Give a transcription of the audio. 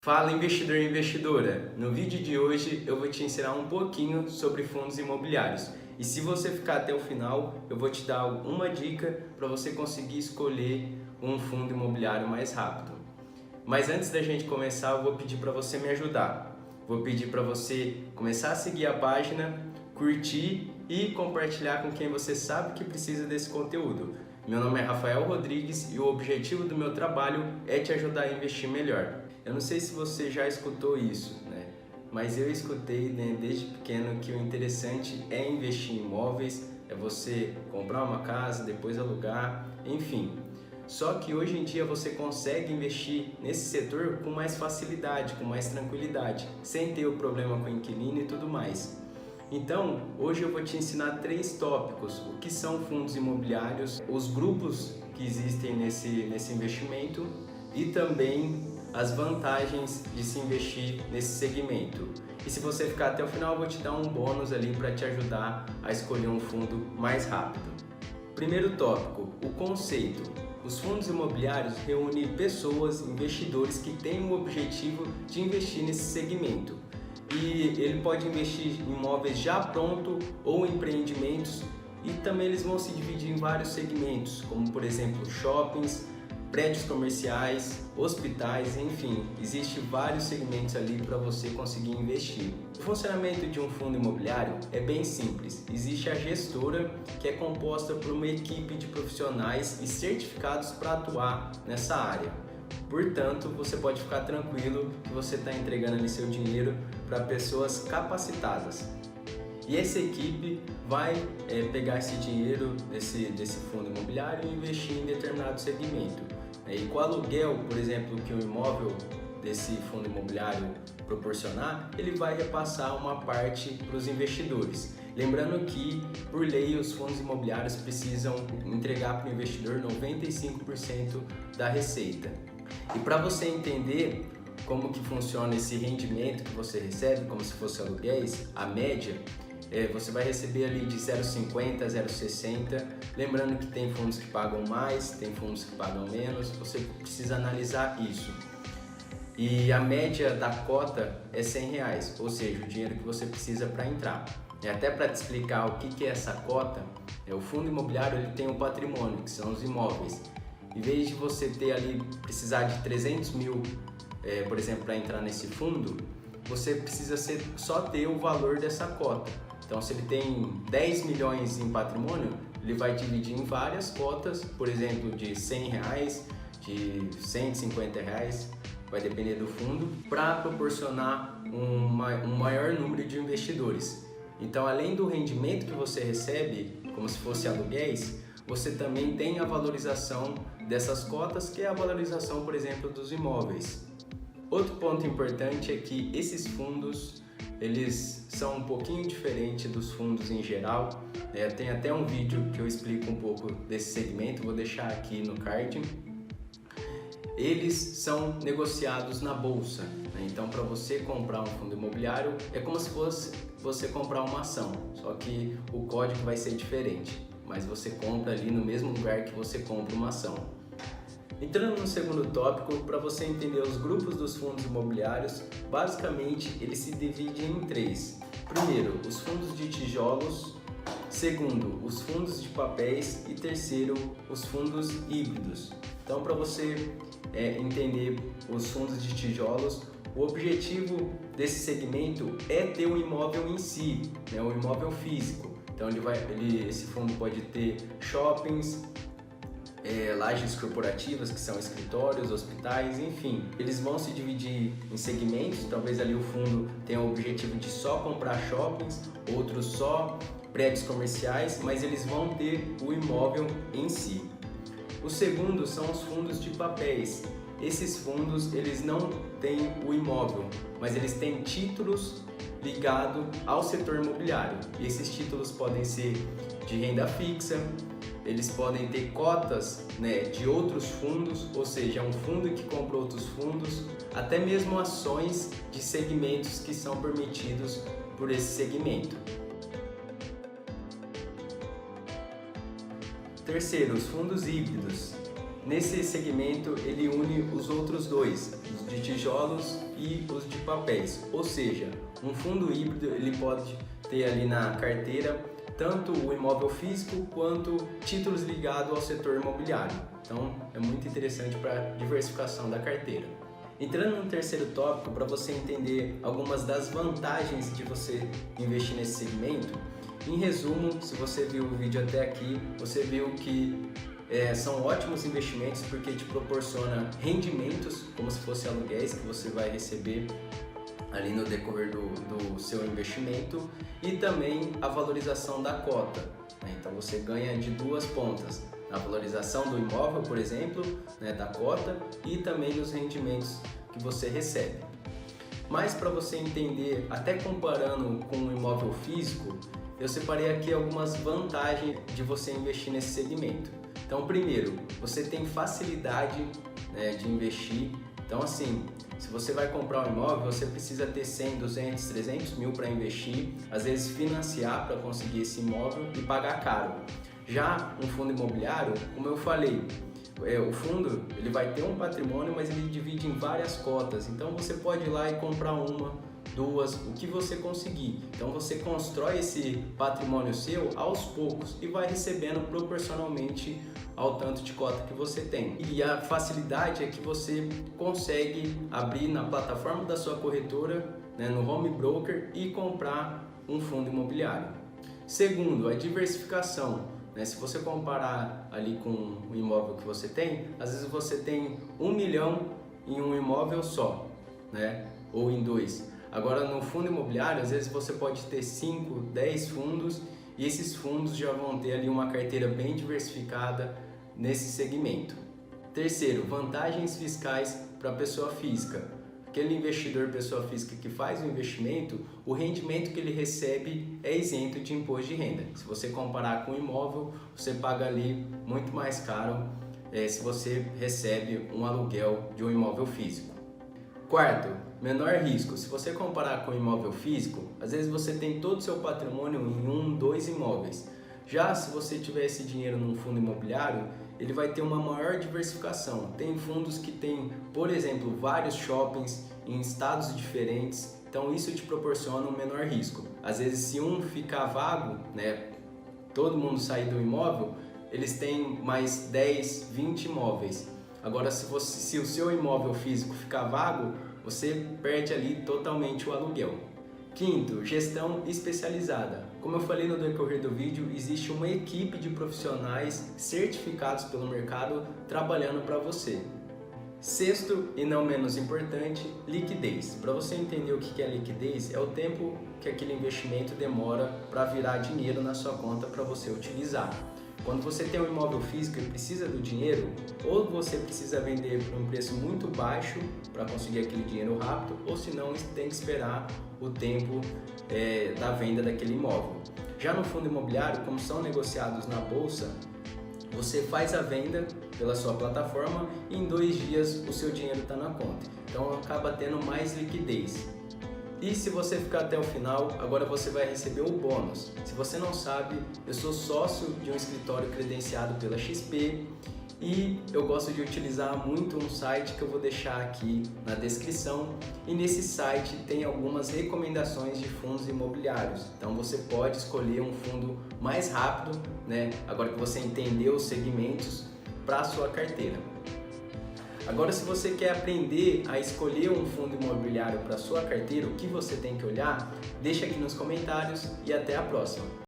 Fala investidor e investidora! No vídeo de hoje eu vou te ensinar um pouquinho sobre fundos imobiliários e se você ficar até o final eu vou te dar uma dica para você conseguir escolher um fundo imobiliário mais rápido. Mas antes da gente começar eu vou pedir para você me ajudar. Vou pedir para você começar a seguir a página, curtir e compartilhar com quem você sabe que precisa desse conteúdo. Meu nome é Rafael Rodrigues e o objetivo do meu trabalho é te ajudar a investir melhor. Eu não sei se você já escutou isso, né? Mas eu escutei, desde pequeno que o interessante é investir em imóveis, é você comprar uma casa, depois alugar, enfim. Só que hoje em dia você consegue investir nesse setor com mais facilidade, com mais tranquilidade, sem ter o problema com o inquilino e tudo mais. Então, hoje eu vou te ensinar 3 tópicos, o que são fundos imobiliários, os grupos que existem nesse investimento e também as vantagens de se investir nesse segmento. E se você ficar até o final, eu vou te dar um bônus ali para te ajudar a escolher um fundo mais rápido. Primeiro tópico, o conceito. Os fundos imobiliários reúnem pessoas, investidores que têm o objetivo de investir nesse segmento. E ele pode investir em imóveis já pronto ou empreendimentos e também eles vão se dividir em vários segmentos, como por exemplo shoppings, prédios comerciais, hospitais, enfim, existem vários segmentos ali para você conseguir investir. O funcionamento de um fundo imobiliário é bem simples. Existe a gestora, que é composta por uma equipe de profissionais e certificados para atuar nessa área. Portanto, você pode ficar tranquilo que você está entregando ali seu dinheiro para pessoas capacitadas. E essa equipe vai pegar esse dinheiro desse fundo imobiliário e investir em determinado segmento. E com o aluguel, por exemplo, que o imóvel desse fundo imobiliário proporcionar, ele vai repassar uma parte para os investidores. Lembrando que, por lei, os fundos imobiliários precisam entregar para o investidor 95% da receita. E para você entender como que funciona esse rendimento que você recebe, como se fosse aluguéis, a média, você vai receber ali de 0,50 a 0,60. Lembrando que tem fundos que pagam mais, tem fundos que pagam menos, você precisa analisar isso. E a média da cota é R$100, ou seja, o dinheiro que você precisa para entrar. E até para te explicar o que é essa cota, o fundo imobiliário ele tem um patrimônio, que são os imóveis. Em vez de você ter ali, precisar de 300 mil, por exemplo, para entrar nesse fundo, você precisa só ter o valor dessa cota. Então, se ele tem 10 milhões em patrimônio, ele vai dividir em várias cotas, por exemplo, de R$100, de R$150, vai depender do fundo, para proporcionar um maior número de investidores. Então, além do rendimento que você recebe, como se fosse aluguéis, você também tem a valorização dessas cotas, que é a valorização, por exemplo, dos imóveis. Outro ponto importante é que esses fundos, eles são um pouquinho diferentes dos fundos em geral. Tem até um vídeo que eu explico um pouco desse segmento, vou deixar aqui no card. Eles são negociados na bolsa, então para você comprar um fundo imobiliário é como se fosse você comprar uma ação, só que o código vai ser diferente, mas você compra ali no mesmo lugar que você compra uma ação. Entrando no segundo tópico, para você entender os grupos dos fundos imobiliários, basicamente eles se dividem em 3. Primeiro, os fundos de tijolos. Segundo, os fundos de papéis. E terceiro, os fundos híbridos. Então, para você entender os fundos de tijolos, o objetivo desse segmento é ter o imóvel em si, o imóvel físico. Então, esse fundo pode ter shoppings, lajes corporativas, que são escritórios, hospitais, enfim. Eles vão se dividir em segmentos, talvez ali o fundo tenha o objetivo de só comprar shoppings, outros só prédios comerciais, mas eles vão ter o imóvel em si. O segundo são os fundos de papéis. Esses fundos, eles não têm o imóvel, mas eles têm títulos ligados ao setor imobiliário. E esses títulos podem ser de renda fixa, eles podem ter cotas de outros fundos, ou seja, um fundo que compra outros fundos, até mesmo ações de segmentos que são permitidos por esse segmento. Terceiro, os fundos híbridos. nesse segmento ele une os outros dois, os de tijolos e os de papéis, ou seja, um fundo híbrido ele pode ter ali na carteira tanto o imóvel físico quanto títulos ligados ao setor imobiliário. Então é muito interessante para a diversificação da carteira. Entrando no terceiro tópico, para você entender algumas das vantagens de você investir nesse segmento, em resumo, se você viu o vídeo até aqui, você viu que são ótimos investimentos porque te proporciona rendimentos, como se fossem aluguéis que você vai receber ali no decorrer do seu investimento, e também a valorização da cota, né? Então você ganha de duas pontas, a valorização do imóvel, por exemplo, né, da cota, e também nos rendimentos que você recebe. Mas para você entender, até comparando com um imóvel físico, eu separei aqui algumas vantagens de você investir nesse segmento. Então, primeiro, você tem facilidade, né, de investir. Então, assim, se você vai comprar um imóvel, você precisa ter 100, 200, 300 mil para investir, às vezes financiar para conseguir esse imóvel e pagar caro. Já um fundo imobiliário, como eu falei, o fundo ele vai ter um patrimônio, mas ele divide em várias cotas. Então você pode ir lá e comprar uma, duas, o que você conseguir. Então você constrói esse patrimônio seu aos poucos e vai recebendo proporcionalmente ao tanto de cota que você tem. E a facilidade é que você consegue abrir na plataforma da sua corretora, né, no home broker, e comprar um fundo imobiliário. Segundo, a diversificação. Se você comparar ali com o imóvel que você tem, às vezes você tem 1 milhão em um imóvel só, né? Ou em dois. Agora no fundo imobiliário, às vezes você pode ter 5, 10 fundos, e esses fundos já vão ter ali uma carteira bem diversificada nesse segmento. Terceiro, vantagens fiscais para a pessoa física. Aquele investidor, pessoa física que faz o investimento, o rendimento que ele recebe é isento de imposto de renda. Se você comparar com o imóvel, você paga ali muito mais caro se você recebe um aluguel de um imóvel físico. Quarto, menor risco. Se você comparar com o imóvel físico, às vezes você tem todo o seu patrimônio em 1, 2 imóveis. Já se você tiver esse dinheiro num fundo imobiliário, ele vai ter uma maior diversificação. Tem fundos que tem, por exemplo, vários shoppings em estados diferentes, então isso te proporciona um menor risco. Às vezes, se um ficar vago, né, todo mundo sair do imóvel, eles têm mais 10, 20 imóveis. Agora, se o seu imóvel físico ficar vago, você perde ali totalmente o aluguel. Quinto, gestão especializada. Como eu falei no decorrer do vídeo, existe uma equipe de profissionais certificados pelo mercado trabalhando para você. Sexto e não menos importante, liquidez. Para você entender o que é liquidez, é o tempo que aquele investimento demora para virar dinheiro na sua conta para você utilizar. Quando você tem um imóvel físico e precisa do dinheiro, ou você precisa vender por um preço muito baixo para conseguir aquele dinheiro rápido, ou senão tem que esperar o tempo da venda daquele imóvel. Já no fundo imobiliário, como são negociados na bolsa, você faz a venda pela sua plataforma e em 2 dias o seu dinheiro está na conta. Então acaba tendo mais liquidez. E se você ficar até o final, agora você vai receber o bônus. Se você não sabe, eu sou sócio de um escritório credenciado pela XP e eu gosto de utilizar muito um site que eu vou deixar aqui na descrição, e nesse site tem algumas recomendações de fundos imobiliários. Então você pode escolher um fundo mais rápido, né? Agora que você entendeu os segmentos, para a sua carteira. Agora, se você quer aprender a escolher um fundo imobiliário para a sua carteira, o que você tem que olhar, deixa aqui nos comentários e até a próxima.